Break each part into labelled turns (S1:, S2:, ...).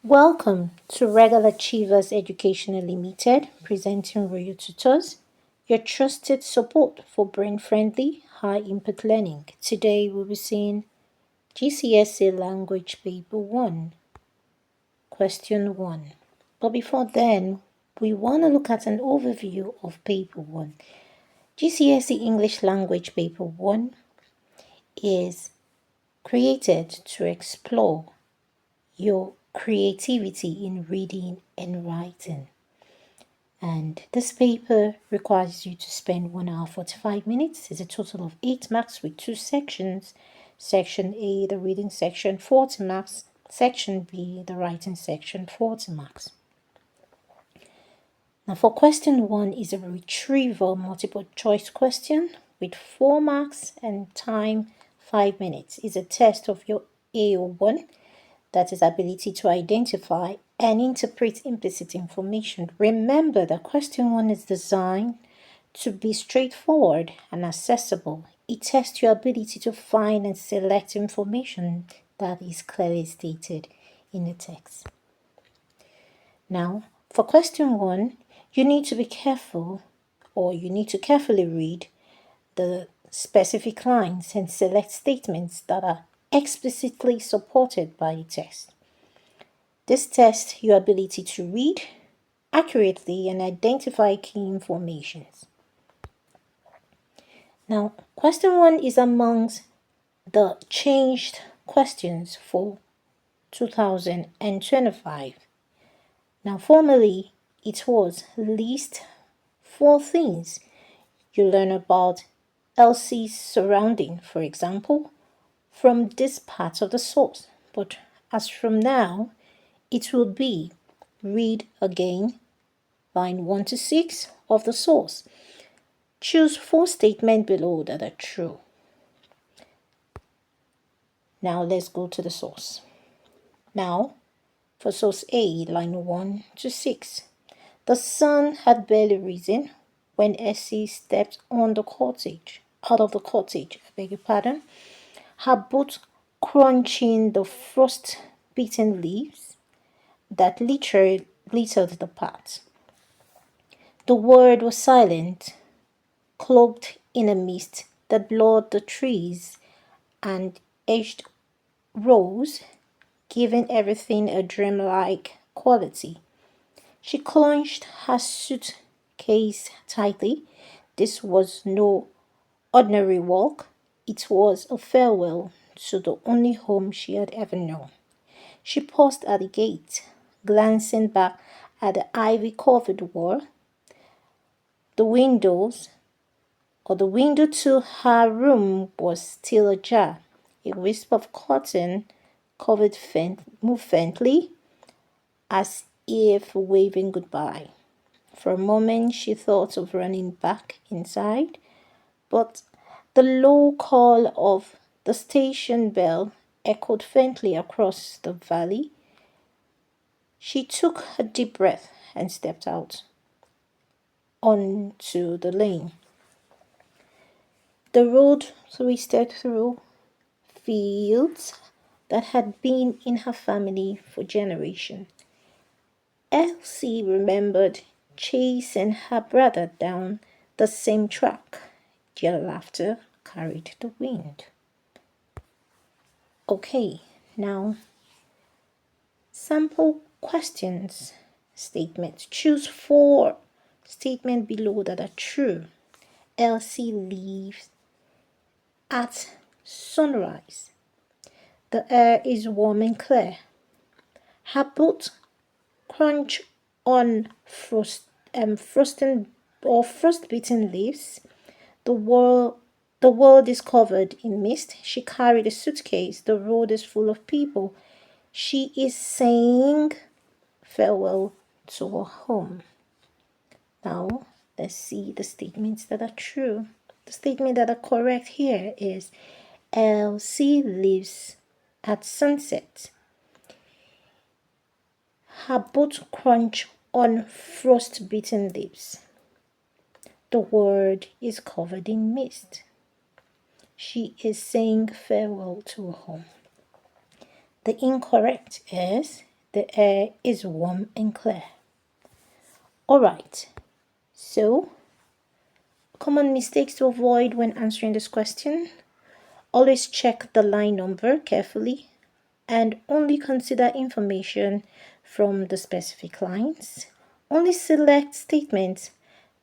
S1: Welcome to Regular Achievers Educational Limited, presenting Royal Tutors, your trusted support for brain-friendly, high-input learning. Today we'll be seeing GCSE Language Paper 1, Question 1. But before then, we want to look at an overview of Paper 1. GCSE English Language Paper 1 is created to explore your creativity in reading and writing. And this paper requires you to spend 1 hour 45 minutes. It's a total of 8 marks with 2 sections. Section A, the reading section, 40 marks. Section B, the writing section, 40 marks. Now for question 1 is a retrieval multiple choice question with 4 marks and time 5 minutes. It's a test of your AO1, that is ability to identify and interpret implicit information. Remember that question 1 is designed to be straightforward and accessible. It tests your ability to find and select information that is clearly stated in the text. Now, for question 1, you need to be careful, or you need to carefully read the specific lines and select statements that are explicitly supported by the text. This tests your ability to read accurately and identify key informations. Now, question 1 is amongst the changed questions for 2025. Now, formerly, it was list 4 things you learn about Elsie's surrounding, for example, from this part of the source. But as from now, it will be read again line 1 to 6 of the source. Choose 4 statements below that are true. Now let's go to the source. Now, for source A, line 1 to 6. The sun had barely risen when Essie stepped on the cottage, out of the cottage, I beg your pardon, her boot crunching the frost-beaten leaves that littered the path. The world was silent, cloaked in a mist that blurred the trees and edged rose, giving everything a dreamlike quality. She clenched her suitcase tightly. This was no ordinary walk. It was a farewell to the only home she had ever known. She paused at the gate, glancing back at the ivy-covered wall. The window to her room was still ajar. A wisp of cotton moved faintly, as if waving goodbye. For a moment she thought of running back inside, but the low call of the station bell echoed faintly across the valley. She took a deep breath and stepped out onto the lane. The road twisted through fields that had been in her family for generations. Elsie remembered chasing her brother down the same track. Their laughter carried the wind. Okay, now sample questions statements. Choose 4 statements below that are true. Elsie leaves at sunrise. The air is warm and clear. Her boot crunch on frost-beaten leaves. The world is covered in mist. She carried a suitcase. The road is full of people. She is saying farewell to her home. Now, let's see the statements that are true. The statement that are correct here is Elsie lives at sunset. Her boot crunch on frost-beaten leaves. The world is covered in mist. She is saying farewell to her home. The incorrect is The air is warm and clear. Alright, so common mistakes to avoid when answering this question. Always check the line number carefully and only consider information from the specific lines. Only select statements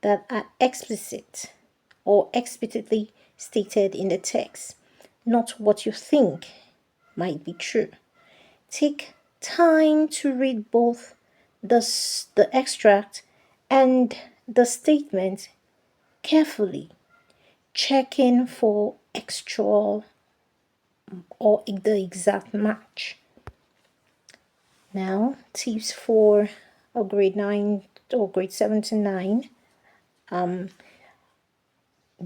S1: that are explicit or explicitly stated in the text, not what you think might be true. Take time to read both the extract and the statement carefully, checking for textual or the exact match. Now, tips for a grade 9 or grade 7 to 9.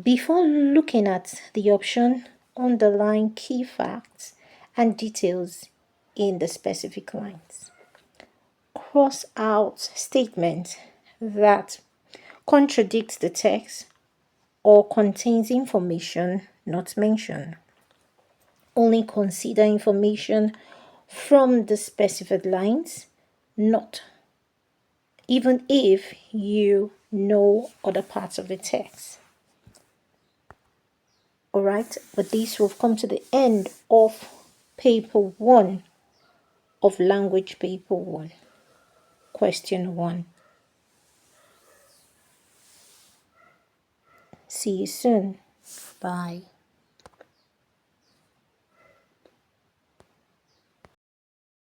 S1: Before looking at the option, underline key facts and details in the specific lines. Cross out statements that contradict the text or contains information not mentioned. Only consider information from the specified lines, not even if you know other parts of the text. Alright, with this we've come to the end of paper 1 of language paper 1, question 1. See you soon. Bye.